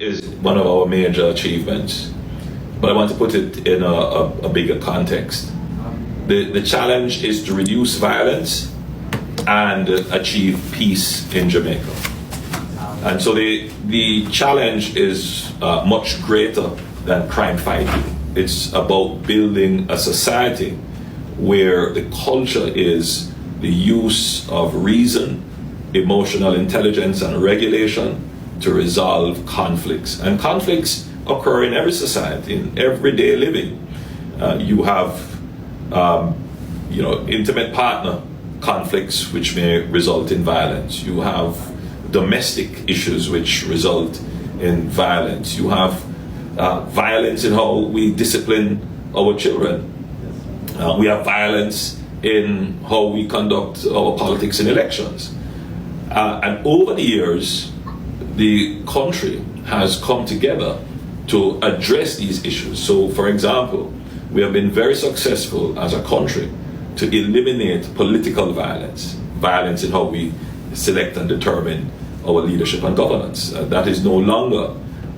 is one of our major achievements, but I want to put it in a bigger context. The challenge is to reduce violence and achieve peace in Jamaica. And so the challenge is much greater than crime fighting. It's about building a society where the culture is the use of reason, emotional intelligence, and regulation to resolve conflicts. And conflicts occur in every society, in everyday living. You have, intimate partner conflicts which may result in violence. You have domestic issues which result in violence. You have violence in how we discipline our children. We have violence in how we conduct our politics in elections. And over the years, the country has come together to address these issues. So, for example, we have been very successful as a country to eliminate political violence, violence in how we select and determine our leadership and governance. That is no longer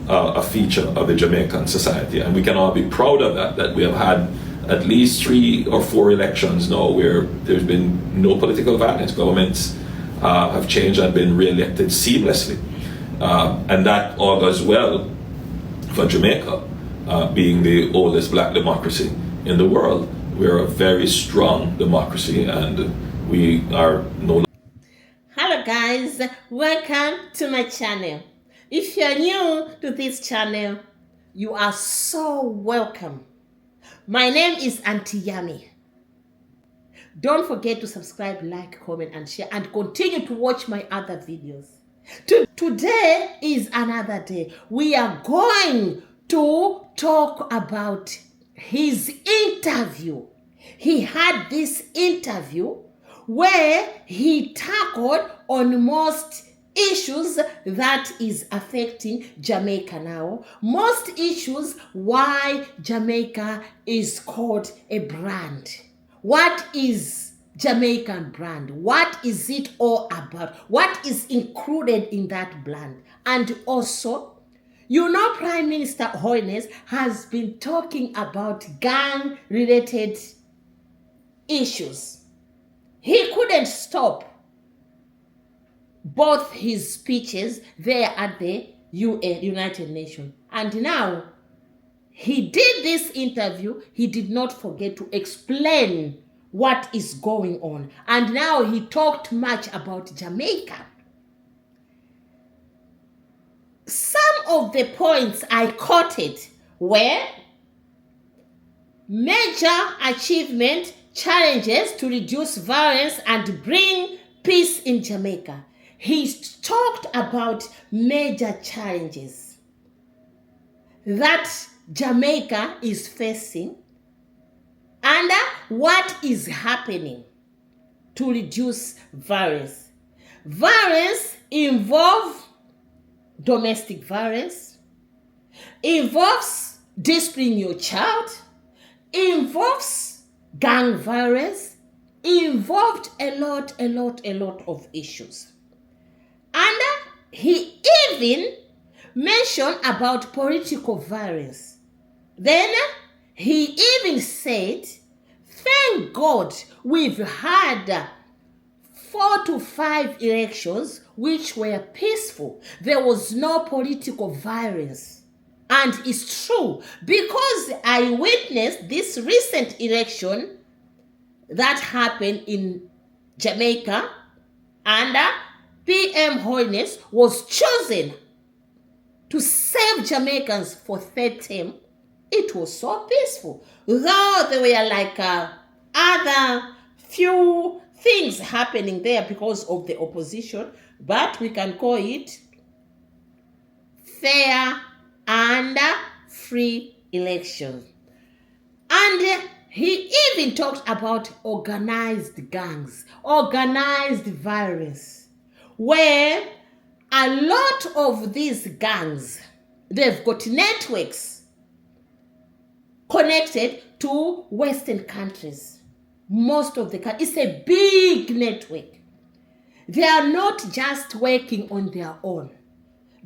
a feature of the Jamaican society, and we can all be proud of that we have had at least 3 or 4 elections now where there's been no political violence. Governments have changed and been re-elected seamlessly. And that augurs well for Jamaica, being the oldest black democracy in the world. We're a very strong democracy, and we are no longer. Hello guys, welcome to my channel. If you're new to this channel, you are so welcome. My name is Auntie Yami. Don't forget to subscribe, like, comment, and share, and continue to watch my other videos. Today is another day. We are going to talk about his interview. He had this interview where he tackled on most issues that is affecting Jamaica now. Most issues why Jamaica is called a brand. What is Jamaican brand? What is it all about? What is included in that brand? And also, Prime Minister Holness has been talking about gang-related issues. He couldn't stop both his speeches there at the United Nations. And now, he did this interview. He did not forget to explain what is going on. And now he talked much about Jamaica. Some of the points I quoted were major achievement, challenges to reduce violence and bring peace in Jamaica. He talked about major challenges that Jamaica is facing and what is happening to reduce violence. Violence involves domestic violence, involves disciplining your child, involves gang violence, involved a lot of issues. And he even mentioned about political violence. Then he even said, thank God we've had 4 to 5 elections which were peaceful. There was no political violence. And it's true, because I witnessed this recent election that happened in Jamaica, and PM Holness was chosen to save Jamaicans for third term. It was so peaceful. Though there were other few things happening there because of the opposition, but we can call it fair and free elections. And he even talked about organized gangs, organized violence, where a lot of these gangs, they've got networks connected to Western countries. Most of the countries, it's a big network. They are not just working on their own.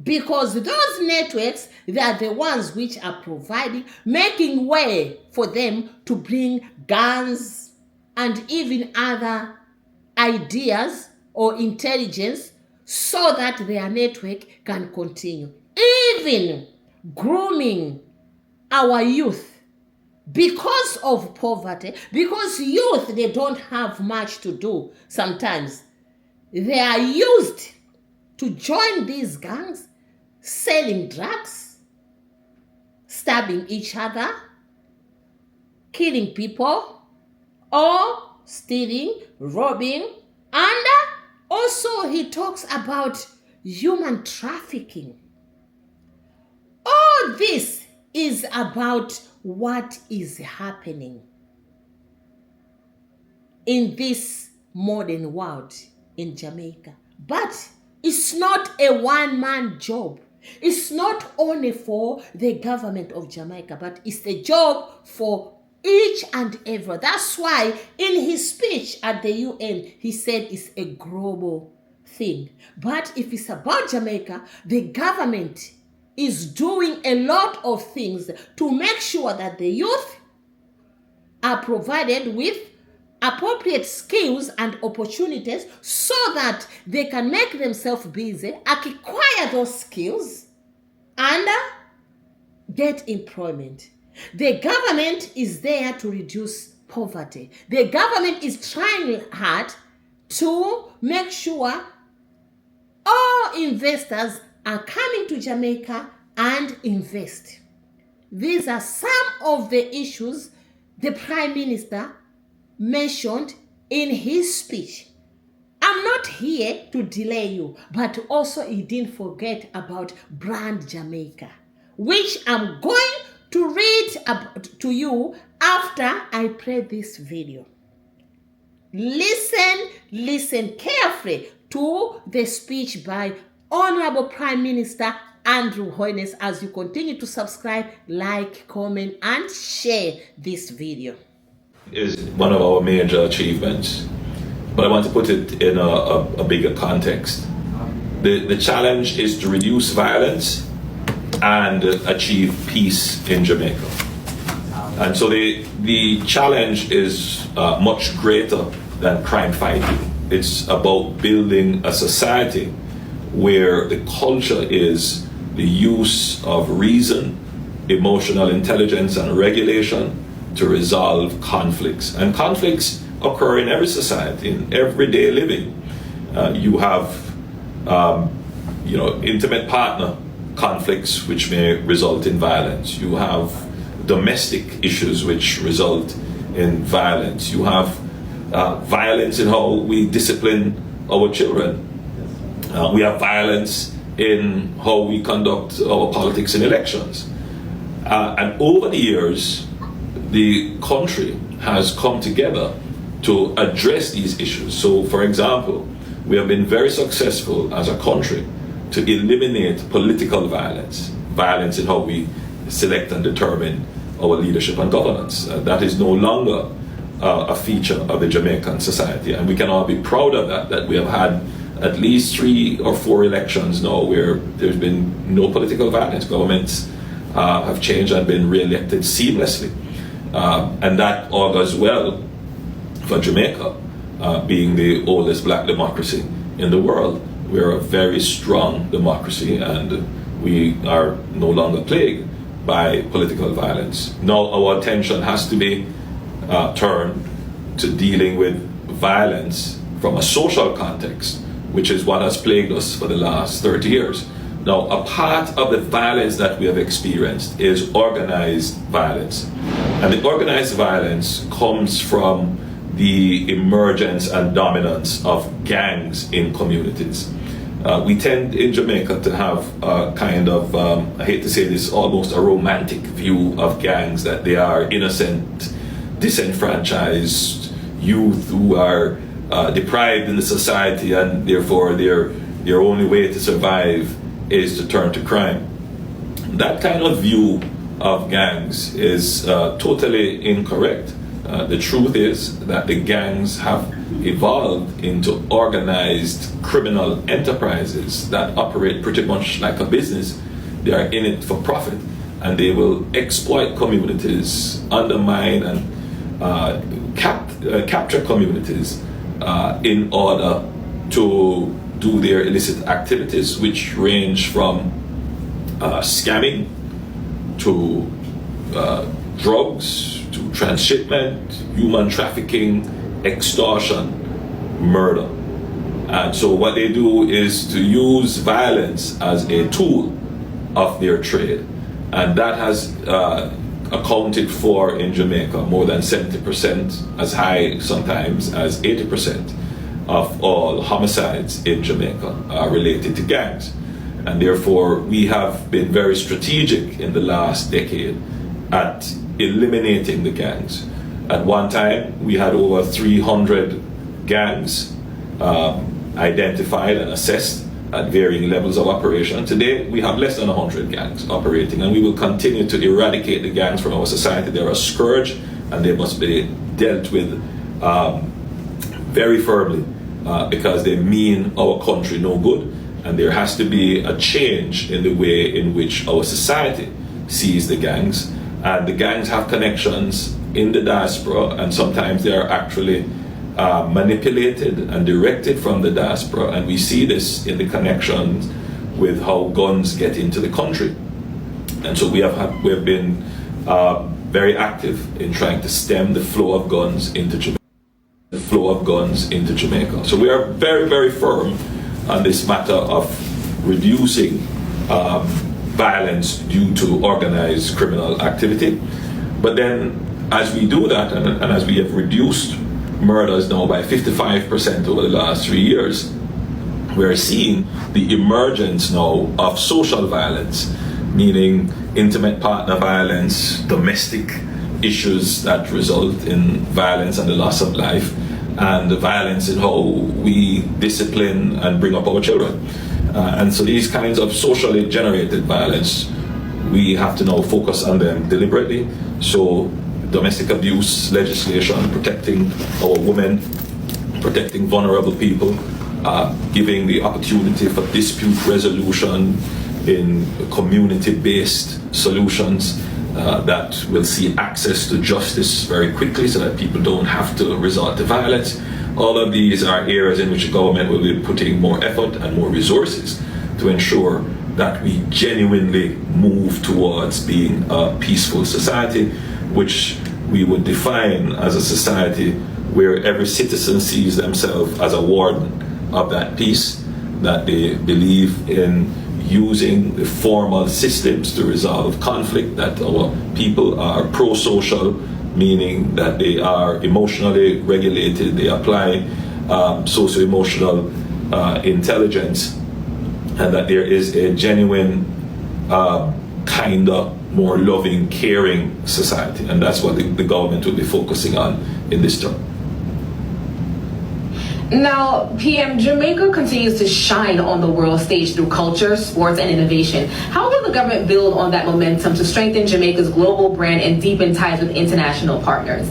because those networks, they are the ones which are providing, making way for them to bring guns and even other ideas or intelligence so that their network can continue. Even grooming our youth because of poverty, because youth, they don't have much to do sometimes. They are used to join these gangs, selling drugs, stabbing each other, killing people, or stealing, robbing, and also he talks about human trafficking. All this is about what is happening in this modern world in Jamaica. But it's not a one-man job. It's not only for the government of Jamaica, but it's a job for each and every. That's why in his speech at the UN, he said it's a global thing. But if it's about Jamaica, the government is doing a lot of things to make sure that the youth are provided with appropriate skills and opportunities so that they can make themselves busy, acquire those skills, and get employment. The government is there to reduce poverty. The government is trying hard to make sure all investors are coming to Jamaica and invest. These are some of the issues the Prime Minister mentioned in his speech. I'm not here to delay you, but also he didn't forget about Brand Jamaica, which I'm going to read to you after I play this video. Listen carefully to the speech by Honorable Prime Minister Andrew Holness as you continue to subscribe, like, comment, and share this video. Is one of our major achievements, but I want to put it in a bigger context. The challenge is to reduce violence and achieve peace in Jamaica. And so the challenge is much greater than crime fighting. It's about building a society where the culture is the use of reason, emotional intelligence, and regulation to resolve conflicts. And conflicts occur in every society, in everyday living. You have, intimate partner conflicts which may result in violence. You have domestic issues which result in violence. You have violence in how we discipline our children. We have violence in how we conduct our politics in elections. And over the years, the country has come together to address these issues. So, for example, we have been very successful as a country to eliminate political violence, violence in how we select and determine our leadership and governance. That is no longer a feature of the Jamaican society, and we can all be proud of that we have had at least 3 or 4 elections now where there's been no political violence. Governments have changed and been re-elected seamlessly. And that augurs well for Jamaica, being the oldest black democracy in the world. We're a very strong democracy and we are no longer plagued by political violence. Now our attention has to be turned to dealing with violence from a social context, which is what has plagued us for the last 30 years. Now, a part of the violence that we have experienced is organized violence. And the organized violence comes from the emergence and dominance of gangs in communities. We tend in Jamaica to have a kind of, I hate to say this, almost a romantic view of gangs, that they are innocent, disenfranchised youth who are deprived in the society, and therefore their only way to survive is to turn to crime. That kind of view of gangs is totally incorrect. The truth is that the gangs have evolved into organized criminal enterprises that operate pretty much like a business. They are in it for profit, and they will exploit communities, undermine and capture communities in order to do their illicit activities, which range from scamming to drugs, to transshipment, human trafficking, extortion, murder. And so what they do is to use violence as a tool of their trade. And that has accounted for in Jamaica more than 70%, as high sometimes as 80% of all homicides in Jamaica are related to gangs. And therefore we have been very strategic in the last decade at eliminating the gangs. At one time we had over 300 gangs identified and assessed at varying levels of operation. Today we have less than 100 gangs operating, and we will continue to eradicate the gangs from our society. They're a scourge and they must be dealt with very firmly because they mean our country no good, and there has to be a change in the way in which our society sees the gangs. And the gangs have connections in the diaspora, and sometimes they are actually manipulated and directed from the diaspora, and we see this in the connections with how guns get into the country. And so we have been very active in trying to stem the flow of guns into Jamaica. So we are very, very firm on this matter of reducing violence due to organized criminal activity. But then as we do that, and as we have reduced murders now by 55% over the last 3 years, we're seeing the emergence now of social violence, meaning intimate partner violence, domestic issues that result in violence and the loss of life, and the violence in how we discipline and bring up our children. And so these kinds of socially generated violence, we have to now focus on them deliberately. So domestic abuse legislation, protecting our women, protecting vulnerable people, giving the opportunity for dispute resolution in community-based solutions that will see access to justice very quickly so that people don't have to resort to violence. All of these are areas in which the government will be putting more effort and more resources to ensure that we genuinely move towards being a peaceful society, which we would define as a society where every citizen sees themselves as a warden of that peace, that they believe in using the formal systems to resolve conflict, that our people are pro-social, meaning that they are emotionally regulated, they apply socio-emotional intelligence, and that there is a genuine kinder, more loving, caring society. And that's what the government will be focusing on in this term. Now, PM, Jamaica continues to shine on the world stage through culture, sports, and innovation. How will the government build on that momentum to strengthen Jamaica's global brand and deepen ties with international partners?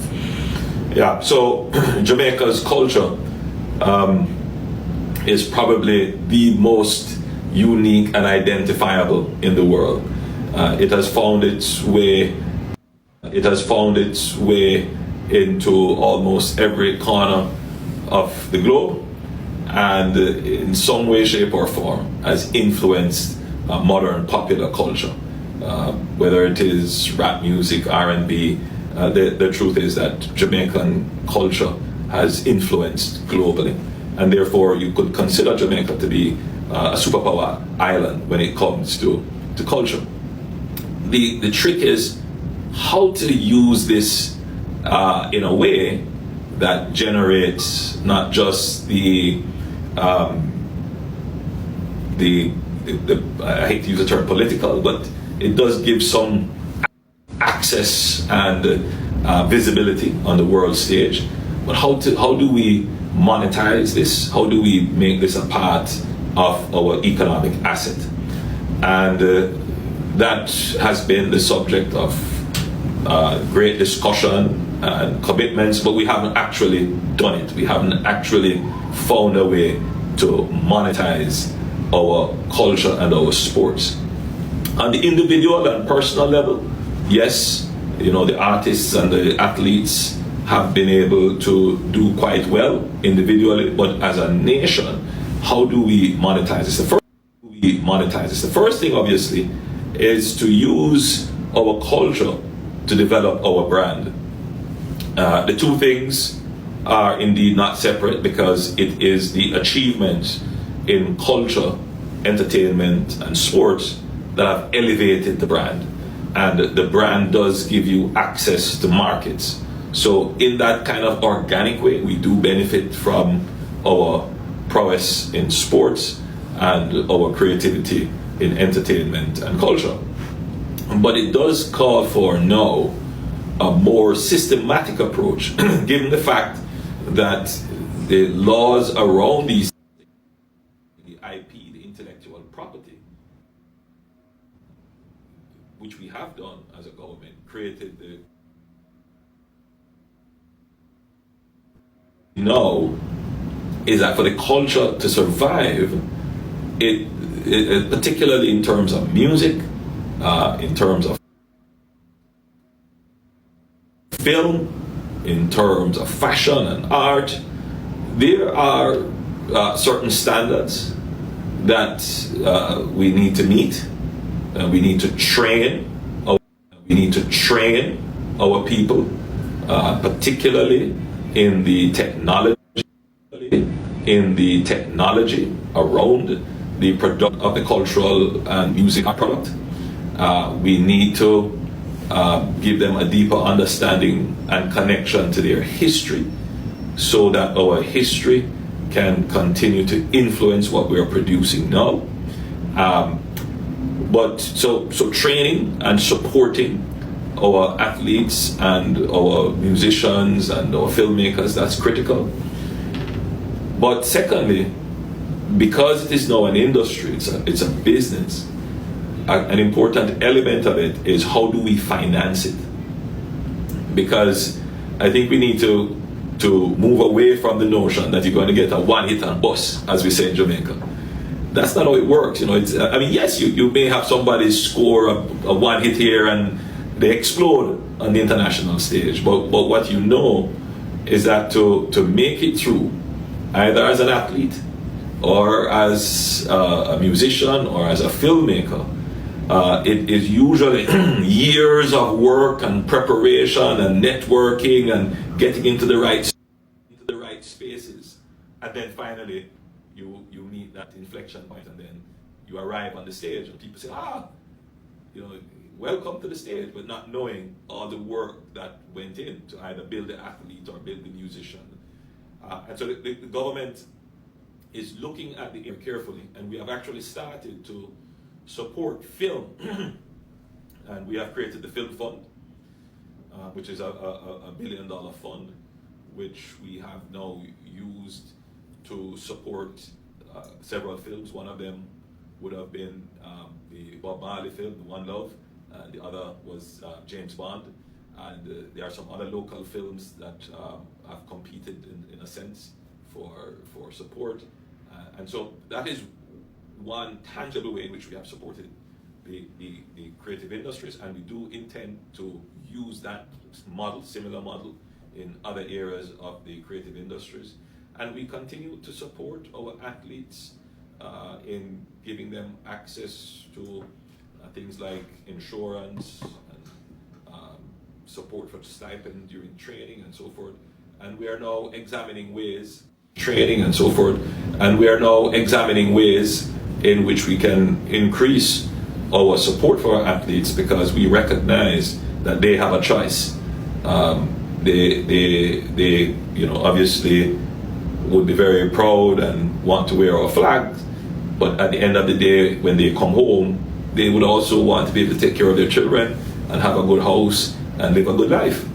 Yeah, so Jamaica's culture is probably the most unique and identifiable in the world. It has found its way into almost every corner of the globe, and in some way, shape or form has influenced modern popular culture, whether it is rap music, R&B. The truth is that Jamaican culture has influenced globally, and therefore you could consider Jamaica to be a superpower island when it comes to culture. The trick is how to use this in a way that generates not just the I hate to use the term political, but it does give some access and visibility on the world stage. But how do we monetize this? How do we make this a part of our economic asset? And that has been the subject of great discussion and commitments, but we haven't actually done it. We haven't actually found a way to monetize our culture and our sports. On the individual and personal level, yes, the artists and the athletes have been able to do quite well individually, but as a nation, how do we monetize this? The first thing, obviously, is to use our culture to develop our brand. The two things are indeed not separate, because it is the achievement in culture, entertainment, and sports that have elevated the brand. And the brand does give you access to markets. So in that kind of organic way, we do benefit from our prowess in sports and our creativity in entertainment and culture. But it does call for now a more systematic approach, given the fact that the laws around these, the IP, the intellectual property, which we have done as a government, created the is that for the culture to survive, it particularly in terms of music, in terms of film, in terms of fashion and art, there are certain standards that we need to meet. We need to train. We need to train our people, particularly in the technology around the product of the cultural and music product. We need to give them a deeper understanding and connection to their history, so that our history can continue to influence what we are producing now. But so training and supporting our athletes and our musicians and our filmmakers, that's critical. But secondly, because it is now an industry, it's a business, an important element of it is how do we finance it? Because I think we need to move away from the notion that you're going to get a one-hit and bust, as we say in Jamaica. That's not how it works. Yes, you may have somebody score a one hit here and they explode on the international stage, but what you know is that to make it through, either as an athlete or as a musician or as a filmmaker, it is usually years of work and preparation and networking and getting into the right spaces, and then finally you meet that inflection point, and then you arrive on the stage and people say, welcome to the stage, but not knowing all the work that went in to either build the athlete or build the musician. And so the government is looking at the area carefully, and we have actually started to support film. And we have created the Film Fund, which is a $1 billion fund, which we have now used to support several films. One of them would have been the Bob Marley film, The One Love, and the other was James Bond. And there are some other local films that have competed in a sense for support. And so that is one tangible way in which we have supported the creative industries, and we do intend to use that model, similar model, in other areas of the creative industries. And we continue to support our athletes in giving them access to things like insurance and support for stipend during training and so forth. And we are now examining ways in which we can increase our support for our athletes, because we recognize that they have a choice. They obviously would be very proud and want to wear our flag, but at the end of the day, when they come home, they would also want to be able to take care of their children and have a good house and live a good life.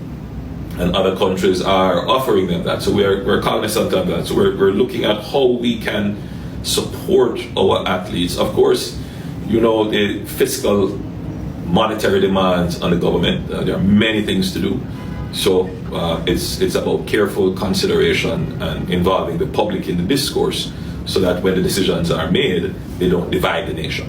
And other countries are offering them that. So we're cognizant of that. So we're looking at how we can support our athletes. Of course, the fiscal monetary demands on the government. There are many things to do. So it's about careful consideration and involving the public in the discourse so that when the decisions are made, they don't divide the nation.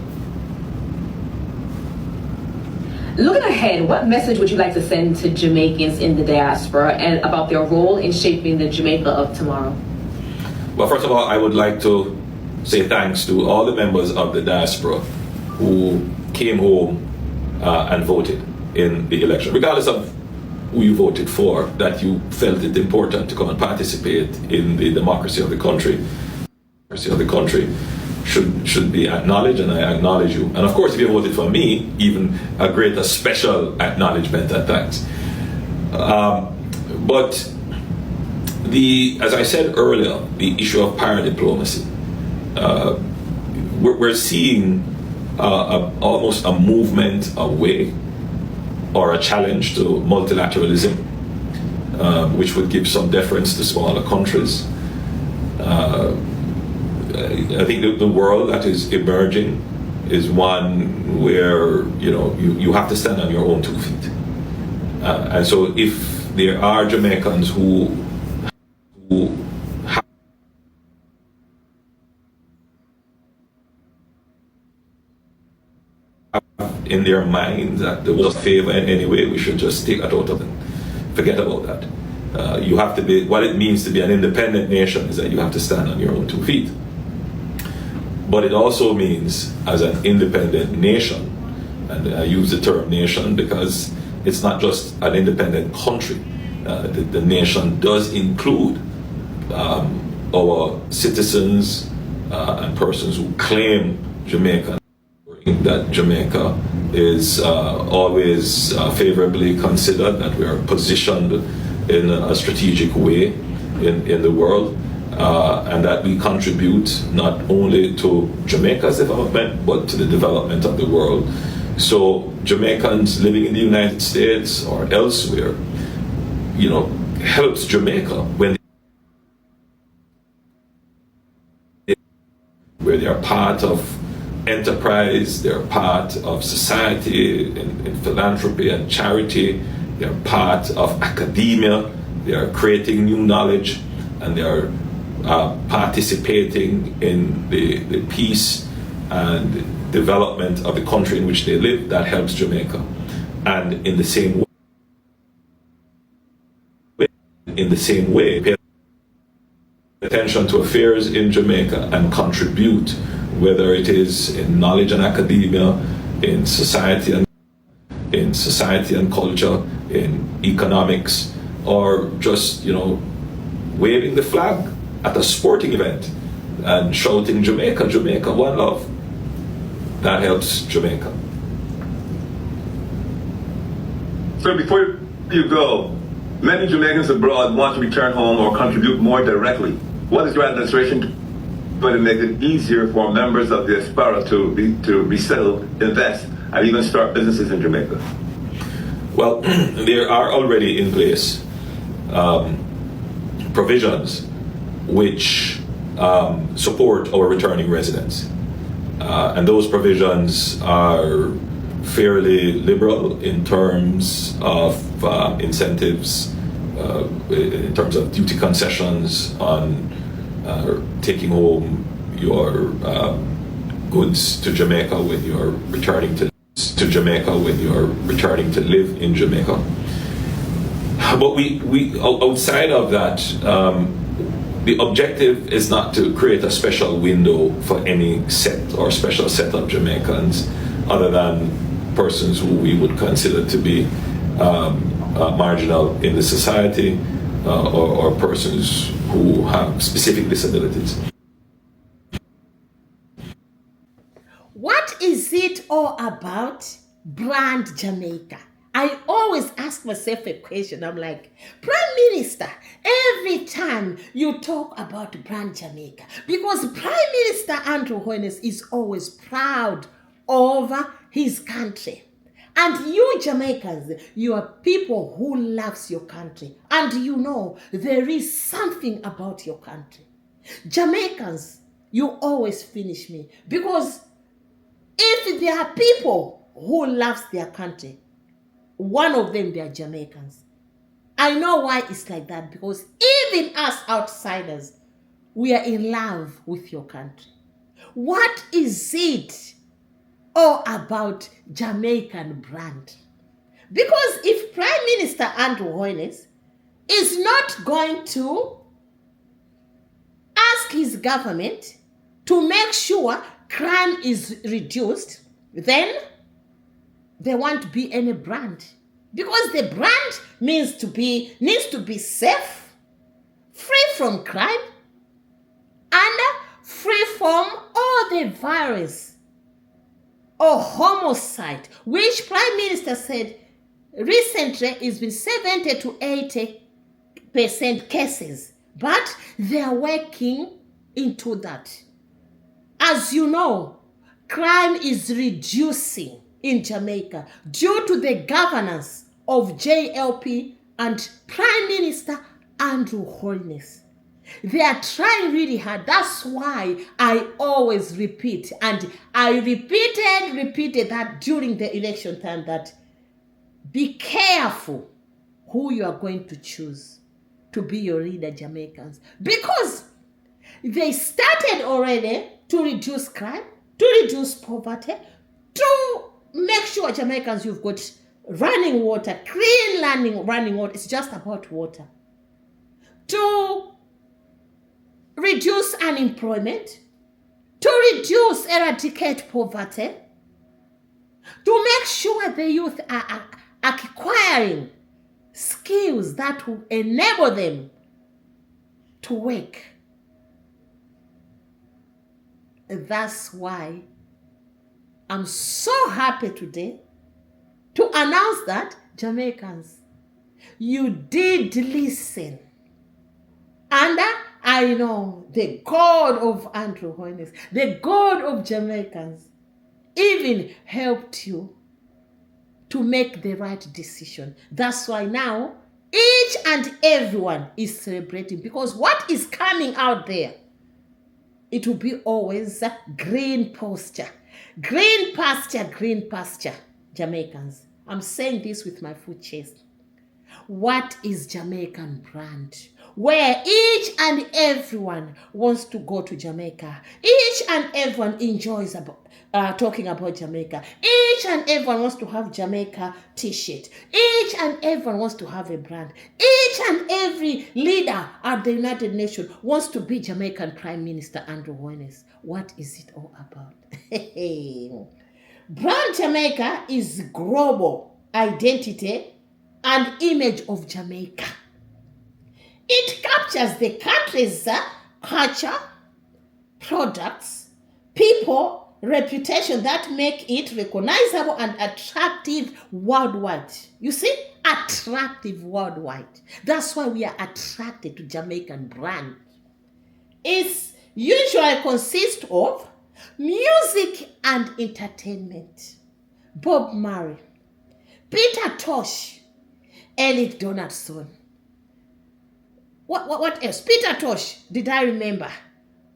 Looking ahead, what message would you like to send to Jamaicans in the diaspora and about their role in shaping the Jamaica of tomorrow? Well, first of all, I would like to say thanks to all the members of the diaspora who came home and voted in the election, regardless of who you voted for, that you felt it important to come and participate in the democracy of the country. Should be acknowledged, and I acknowledge you. And of course, if you voted for me, even a greater special acknowledgement and thanks. But as I said earlier, the issue of power diplomacy, we're seeing almost a movement away or a challenge to multilateralism, which would give some deference to smaller countries. I think the world that is emerging is one where you have to stand on your own 2 feet, and so if there are Jamaicans who have in their mind that they will favor in any way, we should just take that out of them. Forget about that. You have to be. What it means to be an independent nation is that you have to stand on your own 2 feet. But it also means, as an independent nation, and I use the term nation because it's not just an independent country. The nation does include our citizens and persons who claim Jamaica. That Jamaica is always favorably considered, that we are positioned in a strategic way in the world. And that we contribute not only to Jamaica's development, but to the development of the world. So Jamaicans living in the United States or elsewhere, helps Jamaica where they are part of enterprise, they're part of society in philanthropy and charity, they're part of academia, they are creating new knowledge, and they are participating in the peace and development of the country in which they live. That helps Jamaica. And in the same way, pay attention to affairs in Jamaica and contribute, whether it is in knowledge and academia, in society and culture, in economics, or just waving the flag at a sporting event and shouting Jamaica, Jamaica, one love. That helps Jamaica. So before you go, many Jamaicans abroad want to return home or contribute more directly. What is your administration going to make it easier for members of the diaspora to resettle, invest, and even start businesses in Jamaica? Well, there are already in place provisions which support our returning residents. And those provisions are fairly liberal in terms of incentives, in terms of duty concessions on taking home your goods to Jamaica when you're returning to live in Jamaica. But we outside of that, the objective is not to create a special window for any set or special set of Jamaicans, other than persons who we would consider to be marginal in the society, or persons who have specific disabilities. What is it all about, Brand Jamaica? I always ask myself a question. I'm like, Prime Minister, every time you talk about Brand Jamaica, because Prime Minister Andrew Holness is always proud over his country. And you Jamaicans, you are people who loves your country. And there is something about your country. Jamaicans, you always finish me. Because if there are people who loves their country, one of them, they are Jamaicans. I know why it's like that, because even us outsiders, we are in love with your country. What is it all about Jamaican brand? Because if Prime Minister Andrew Holness is not going to ask his government to make sure crime is reduced, then there won't be any brand. Because the brand needs to be safe, free from crime, and free from all the virus or homicide, which Prime Minister said recently it's been 70 to 80% cases, but they are working into that. As you know, crime is reducing in Jamaica due to the governance of JLP and Prime Minister Andrew Holness. They are trying really hard. That's why I always repeat, and I repeated that during the election time, that be careful who you are going to choose to be your leader, Jamaicans. Because they started already to reduce crime, to reduce poverty, to make sure Jamaicans, you've got running water, clean running water. It's just about water. To reduce unemployment, to eradicate poverty, to make sure the youth are acquiring skills that will enable them to work. That's why I'm so happy today to announce that, Jamaicans, you did listen. And I know the God of Andrew Holness, the God of Jamaicans, even helped you to make the right decision. That's why now each and everyone is celebrating, because what is coming out there, it will be always green pasture. Green pasture, green pasture, Jamaicans. I'm saying this with my full chest. What is Jamaican brand? Where each and everyone wants to go to Jamaica. Each and everyone enjoys talking about Jamaica. Each and everyone wants to have Jamaica t-shirt. Each and everyone wants to have a brand. Each and every leader at the United Nations wants to be Jamaican Prime Minister Andrew Holness. What is it all about? Brand Jamaica is global identity and image of Jamaica. It captures the country's culture, products, people, reputation that make it recognizable and attractive worldwide. You see? Attractive worldwide. That's why we are attracted to Jamaican brand. It usually consists of music and entertainment. Bob Marley, Peter Tosh, Eric Donaldson. What else? Peter Tosh, did I remember?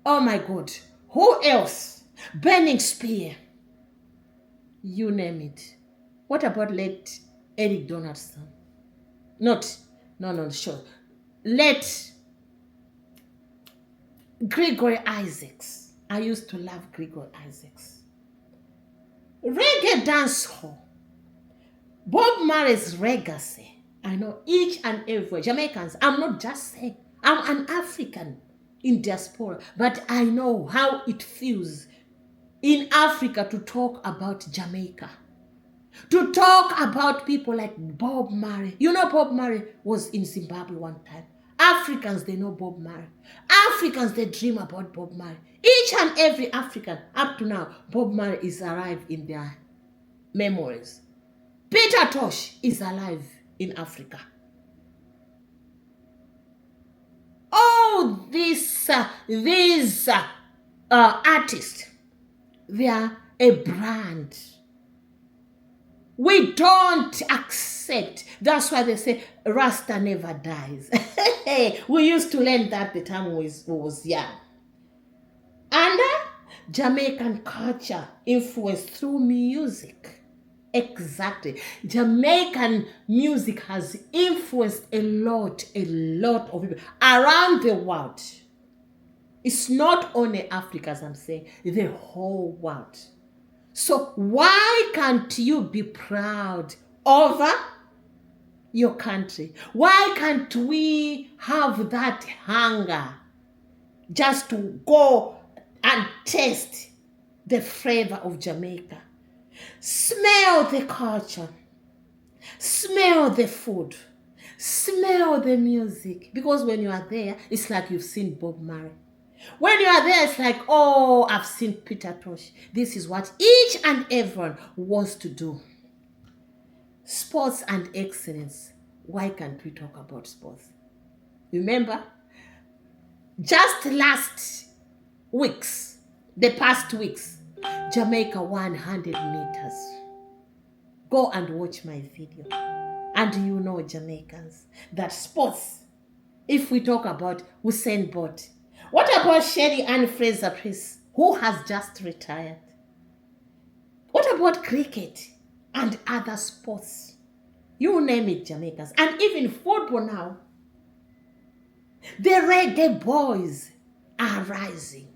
Oh my God. Who else? Burning Spear. You name it. What about late Eric Donaldson? No, sure. Late Gregory Isaacs. I used to love Gregory Isaacs. Reggae dancehall. Bob Marley's legacy. I know each and every Jamaicans. I'm not just saying, I'm an African in diaspora, but I know how it feels in Africa to talk about Jamaica, to talk about people like Bob Marley. You know, Bob Marley was in Zimbabwe one time. Africans, they know Bob Marley. Africans, they dream about Bob Marley. Each and every African, up to now, Bob Marley is alive in their memories. Peter Tosh is alive in Africa. All these artists, they are a brand. We don't accept. That's why they say Rasta never dies. We used to learn that the time we was young. And Jamaican culture influenced through music, Exactly. Jamaican music has influenced a lot of people around the world. It's not only Africa, as I'm saying, the whole world. So why can't you be proud over your country? Why can't we have that hunger just to go and taste the flavor of Jamaica? Smell the culture, smell the food, smell the music. Because when you are there, it's like you've seen Bob Marley. When you are there, it's like, oh, I've seen Peter Tosh. This is what each and everyone wants to do. Sports and excellence. Why can't we talk about sports? Remember, just the past weeks, Jamaica 100 meters. Go and watch my video. And you know, Jamaicans, that sports, if we talk about Usain Bolt, what about Sherry Ann Fraser-Pryce, who has just retired? What about cricket and other sports? You name it, Jamaicans. And even football now. The reggae boys are rising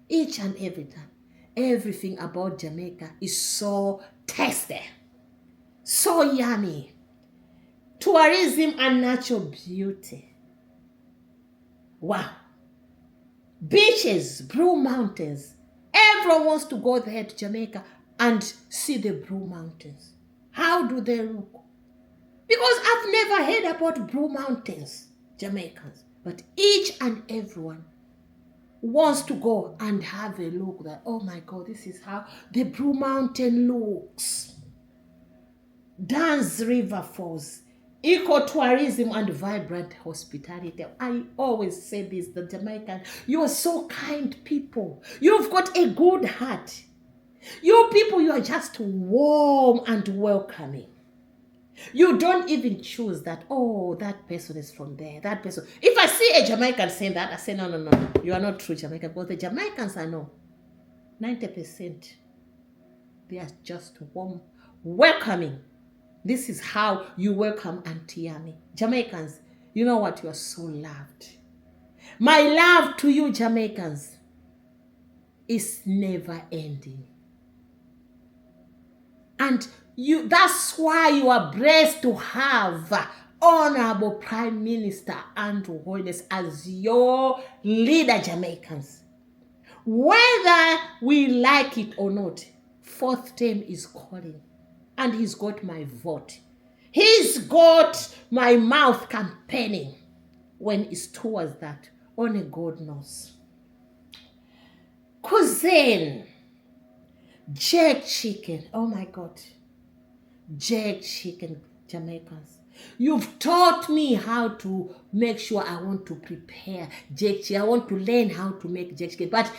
each and every time. Everything about Jamaica is so tasty, so yummy. Tourism and natural beauty. Wow. Beaches, Blue Mountains. Everyone wants to go there to Jamaica and see the Blue Mountains. How do they look? Because I've never heard about Blue Mountains, Jamaicans. But each and everyone wants to go and have a look that, oh my God, this is how the Blue Mountain looks. Dance River Falls, ecotourism and vibrant hospitality. I always say this, the Jamaican, you are so kind people. You've got a good heart. You people, you are just warm and welcoming. You don't even choose that, oh, that person is from there, that person. If I see a Jamaican saying that, I say, no, you are not true Jamaican. But the Jamaicans, I know, 90%, they are just warm, welcoming. This is how you welcome Auntie Yami. Jamaicans, you know what? You are so loved. My love to you, Jamaicans, is never ending. And that's why you are blessed to have Honorable Prime Minister Andrew Holness as your leader, Jamaicans. Whether we like it or not, fourth term is calling. And he's got my vote. He's got my mouth campaigning when it's towards that. Only God knows. Cuisine. Jerk chicken. Oh my God. Jerk chicken, Jamaicans. You've taught me how to make sure I want to prepare jerk chicken. I want to learn how to make jerk chicken. But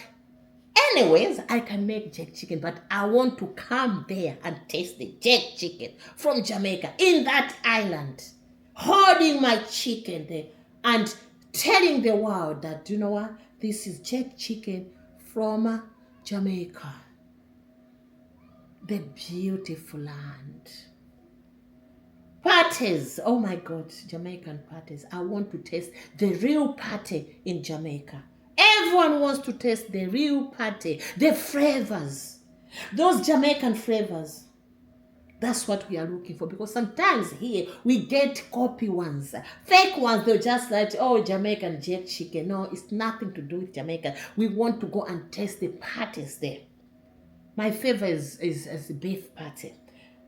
anyways, I can make jerk chicken, but I want to come there and taste the jerk chicken from Jamaica in that island, holding my chicken there and telling the world that, you know what, this is jerk chicken from Jamaica, the beautiful land. Parties, oh my God, Jamaican parties. I want to taste the real party in Jamaica. Everyone wants to taste the real party, the flavors, those Jamaican flavors. That's what we are looking for, because sometimes here we get copy ones, fake ones. They're just like, oh, Jamaican jerk chicken. No, it's nothing to do with Jamaica. We want to go and taste the parties there. My favorite is the beef patty.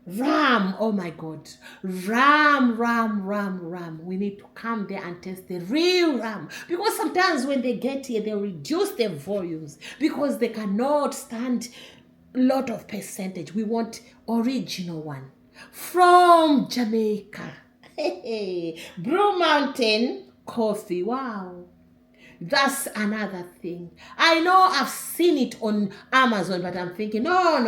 Ram, oh my God. Ram. We need to come there and taste the real ram. Because sometimes when they get here, they reduce their volumes because they cannot stand a lot of percentage. We want original one from Jamaica. Blue Mountain coffee. Wow. That's another thing. I know I've seen it on Amazon, but I'm thinking, no.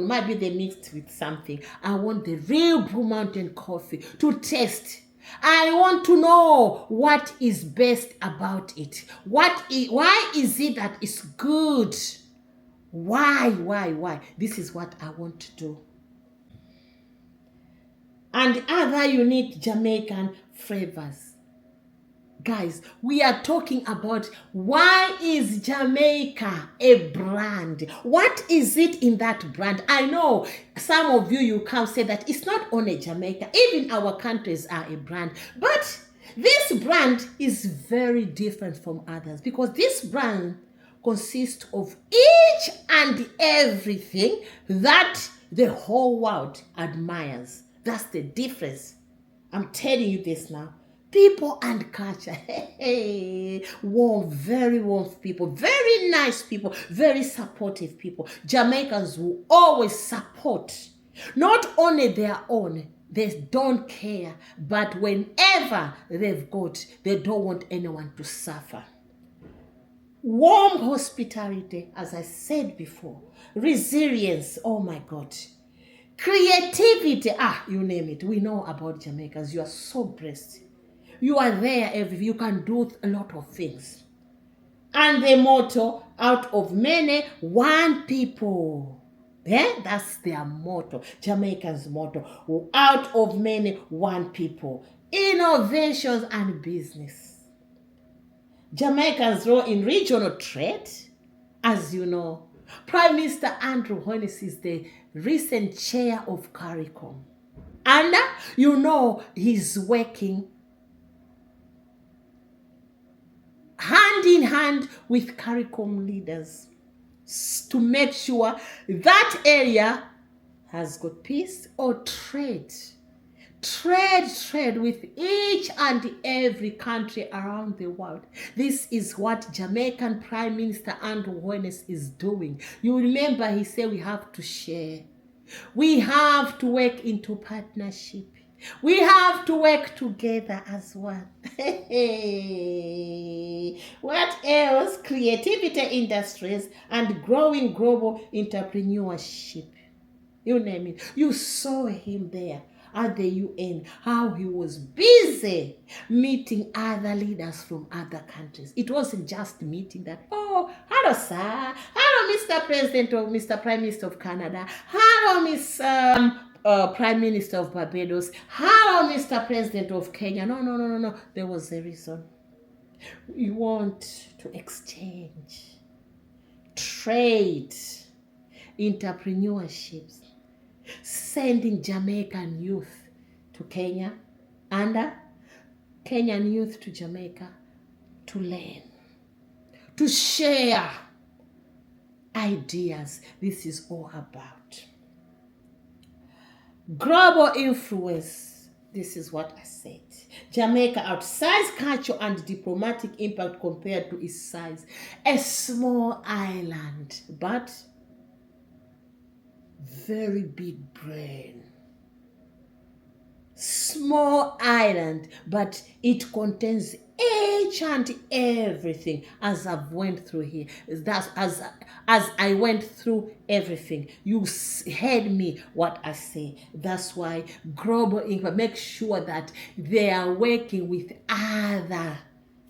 Might be they mixed with something. I want the real Blue Mountain coffee to taste. I want to know what is best about it. Why is it that it's good? Why? This is what I want to do. and other unique Jamaican flavors. Guys, we are talking about why is Jamaica a brand? What is it in that brand? I know some of you can say that it's not only Jamaica, even our countries are a brand. But this brand is very different from others because this brand consists of each and everything that the whole world admires. That's the difference. I'm telling you this now. People and culture, warm, very warm people, very nice people, very supportive people. Jamaicans will always support not only their own, they don't care, but whenever they've got, they don't want anyone to suffer. Warm hospitality, as I said before, resilience, oh my God. Creativity, you name it. We know about Jamaicans. You are so blessed. You are there you can do a lot of things. And the motto, out of many, one people. That's their motto, Jamaicans' motto. Out of many, one people. Innovations and business. Jamaicans' role in regional trade, as you know. Prime Minister Andrew Holness is the recent chair of CARICOM. And you know he's working hand in hand with CARICOM leaders to make sure that area has got peace or trade with each and every country around the world. This is what Jamaican Prime Minister Andrew Holness is doing. You remember he said we have to share. We have to work into partnership. We have to work together as one. What else? Creativity industries and growing global entrepreneurship. You name it. You saw him there at the UN, how he was busy meeting other leaders from other countries. It wasn't just meeting that, hello sir, hello Mr. President or Mr. Prime Minister of Canada, hello Miss Prime Minister of Barbados, hello Mr. President of Kenya. No. There was a reason. We want to exchange, trade, entrepreneurships, sending Jamaican youth to Kenya and Kenyan youth to Jamaica to learn, to share ideas. This is all about global influence. This is what I said. Jamaica outsized culture and diplomatic impact compared to its size. A small island, but very big brain. Small island, but it contains each and everything. As I've went through here, that's as I went through everything. You heard me what I say. That's why global impact. Make sure that they are working with other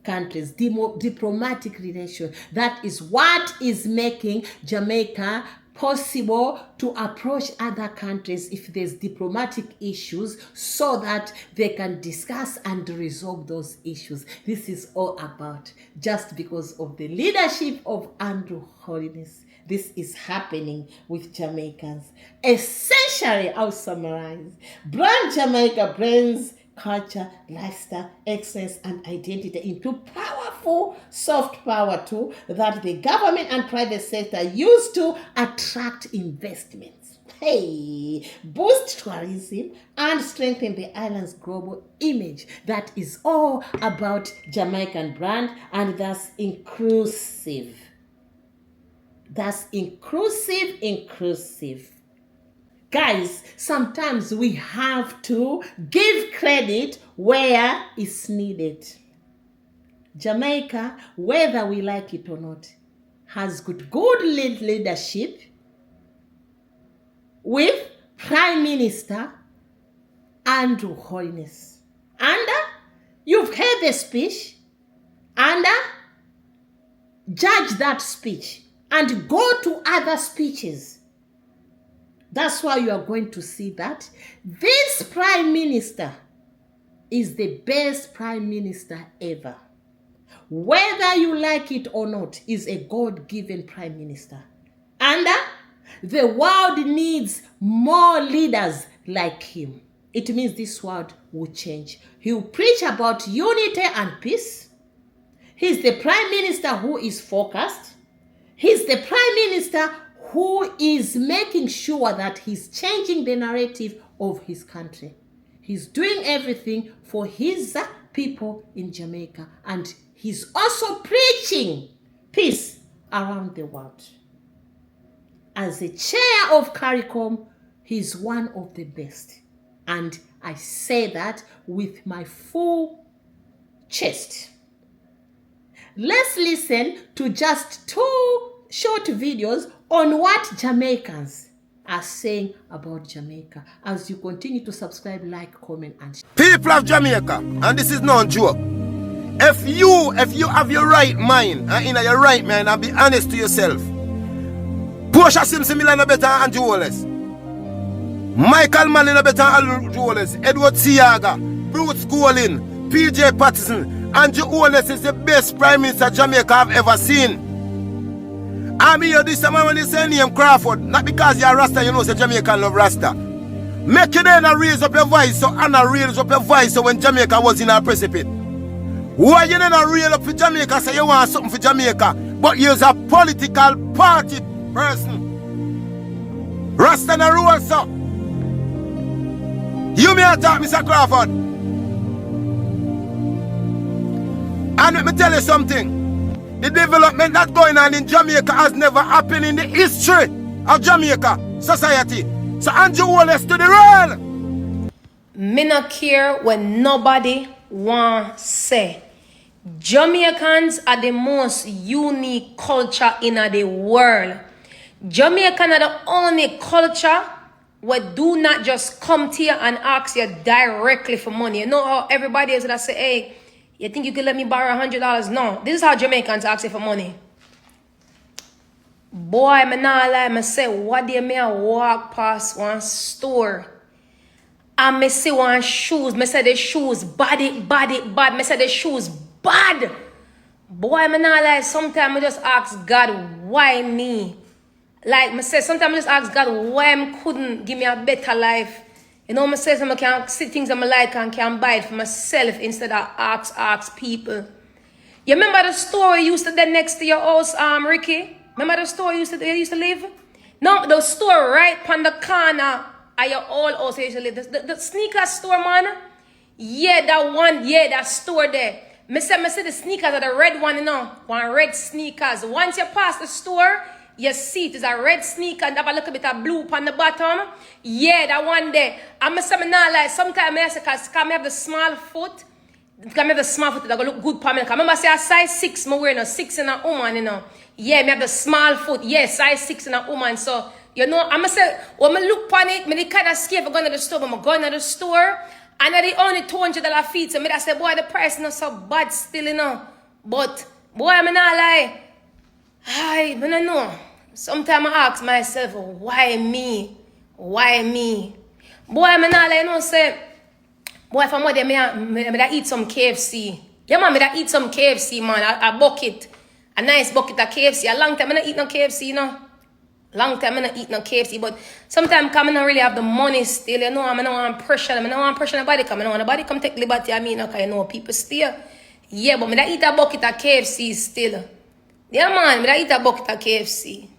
countries, diplomatic relations. That is what is making Jamaica possible to approach other countries if there's diplomatic issues so that they can discuss and resolve those issues. This is all about just because of the leadership of Andrew Holness. This is happening with Jamaicans. Essentially, I'll summarize. Brand Jamaica brings culture, lifestyle, excellence, and identity into powerful soft power tool that the government and private sector use to attract investments. Boost tourism and strengthen the island's global image. That is all about Jamaican brand, and that's inclusive. That's inclusive. Guys, sometimes we have to give credit where it's needed. Jamaica, whether we like it or not, has good leadership with Prime Minister Andrew Holness. And you've heard the speech, and judge that speech and go to other speeches That's why you are going to see that this Prime Minister is the best Prime Minister ever. Whether you like it or not, is a God-given Prime Minister. And the world needs more leaders like him. It means this world will change. He will preach about unity and peace. He's the Prime Minister who is focused. He's the Prime Minister who is making sure that he's changing the narrative of his country. He's doing everything for his people in Jamaica. And he's also preaching peace around the world. As the chair of CARICOM, he's one of the best. And I say that with my full chest. Let's listen to just 2 short videos on what Jamaicans are saying about Jamaica as you continue to subscribe, like, comment, and share. People of Jamaica, and this is no joke. If you have your right mind and in your right mind and be honest to yourself, Portia Simpson Miller no better than Andrew Holness. Michael Manley no better than Andrew Holness. Edward Siaga, Bruce Golding, PJ Patterson. Andrew Holness is the best Prime Minister Jamaica have ever seen. I mean, this time when you say name Crawford, not because you're Rasta, you know, say Jamaican love Rasta. Make you then raise up your voice, so Anna raise up your voice so when Jamaica was in a precipice. Why you then raise up for Jamaica, say you want something for Jamaica, but you're a political party person. Rasta na rule, so. You may attack Mr. Crawford. And let me tell you something. The development that's going on in Jamaica has never happened in the history of Jamaica society. So Andrew Holness to the rail. Me not care when nobody want say. Jamaicans are the most unique culture in the world. Jamaican are the only culture where do not just come to you and ask you directly for money. You know how everybody is that say, hey, you think you could let me borrow $100? No. This is how Jamaicans ask you for money. Boy, me not lie, me say, what day me I walk past one store and me see one shoes. Me say the shoes bad. Me say the shoes bad. Boy, me not lie, sometimes I just ask God, why me? Like me say, sometimes I just ask God, why I couldn't give me a better life? You know, I say I can see things I like and can buy it for myself instead of ask people. You remember the store you used to do next to your house, Ricky? Remember the store you used to live? No, the store right on the corner of your old house you used to live. The sneaker store, man. Yeah, that one. Yeah, that store there. Me say the sneakers are the red one, you know. One red sneakers. Once you pass the store, you see it is a red sneaker and have a little bit of blue on the bottom. Yeah, that one there. I'm say me not like sometimes I say because I have the small foot. Because I have the small foot that go look good for me. Remember I say a size 6 me wear, 6 in a woman, you know. Yeah, me have the small foot. Yeah, size 6 in a woman. So, you know, I'm say when I look on it, me kind of scared for going to the store. But I'm going to the store and I the only $200 feet. So me I say, boy, the price not so bad still, you know. But boy, I'm not like, I don't know. Sometimes I ask myself, why me? Why me? Boy, I'm not like, you know, say, boy, if I'm there, I eat some KFC. Yeah, man, I eat some KFC, man. A bucket. A nice bucket of KFC. A long time I don't eat no KFC, you know. Long time I don't eat no KFC. But sometimes I don't really have the money still, you know. I don't want pressure. I don't want pressure nobody come. I don't want nobody come take liberty. I mean, okay, you know, people still. Yeah, but I eat a bucket of KFC still. Yeah, man, I eat a bucket of KFC.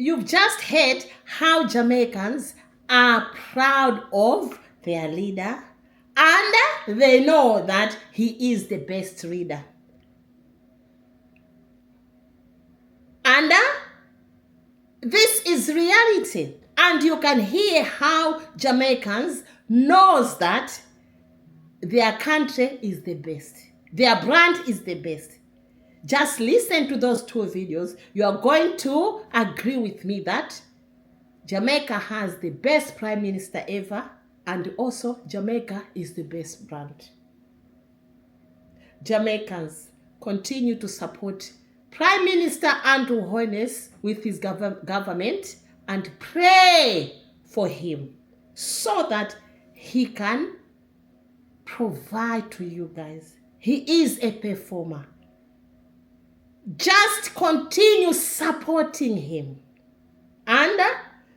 You've just heard how Jamaicans are proud of their leader and they know that he is the best leader. And this is reality. And you can hear how Jamaicans knows that their country is the best. Their brand is the best. Just listen to those 2 videos. You are going to agree with me that Jamaica has the best Prime Minister ever, and also Jamaica is the best brand. Jamaicans, continue to support Prime Minister Andrew Holness with his government and pray for him so that he can provide to you guys. He is a performer. Just continue supporting him, and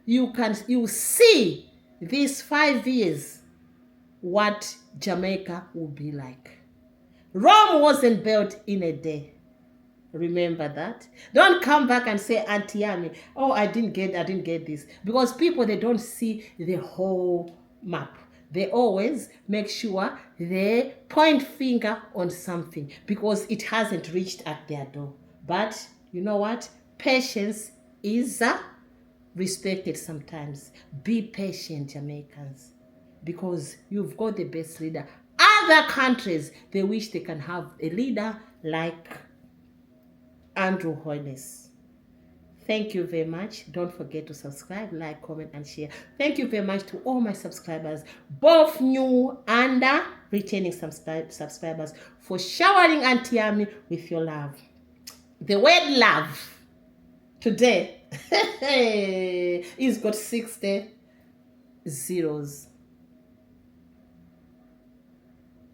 you see these 5 years what Jamaica will be like. Rome wasn't built in a day. Remember that. Don't come back and say, Auntie Yami, oh, I didn't get this. Because people, they don't see the whole map. They always make sure they point finger on something because it hasn't reached at their door. But you know what? Patience is respected sometimes. Be patient, Jamaicans, because you've got the best leader. Other countries, they wish they can have a leader like Andrew Holness. Thank you very much. Don't forget to subscribe, like, comment, and share. Thank you very much to all my subscribers, both new and returning subscribers, for showering Auntie Yami with your love. The word love today is got 60 zeros.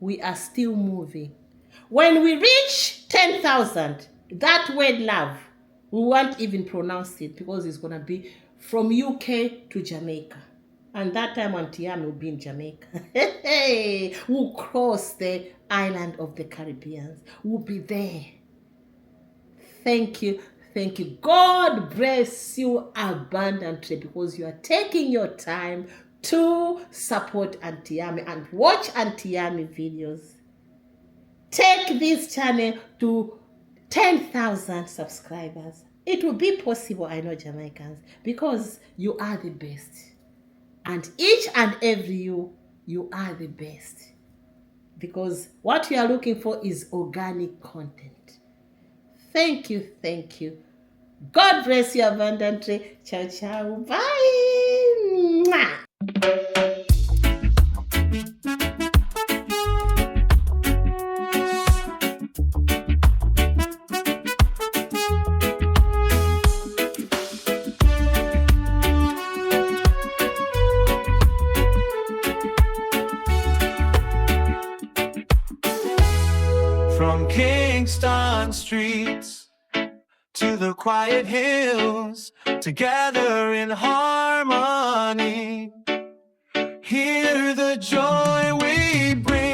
We are still moving. When we reach 10,000, that word love, we won't even pronounce it because it's going to be from UK to Jamaica. And that time Auntie Yami will be in Jamaica. We'll cross the island of the Caribbean. We'll be there. Thank you. Thank you. God bless you abundantly because you are taking your time to support Auntie Yami and watch Auntie Yami videos. Take this channel to 10,000 subscribers. It will be possible, I know, Jamaicans, because you are the best. And each and every you are the best. Because what we are looking for is organic content. Thank you, thank you. God bless you abundantly. Ciao, ciao. Bye. Mwah. From Kingston streets to the quiet hills, together in harmony, hear the joy we bring.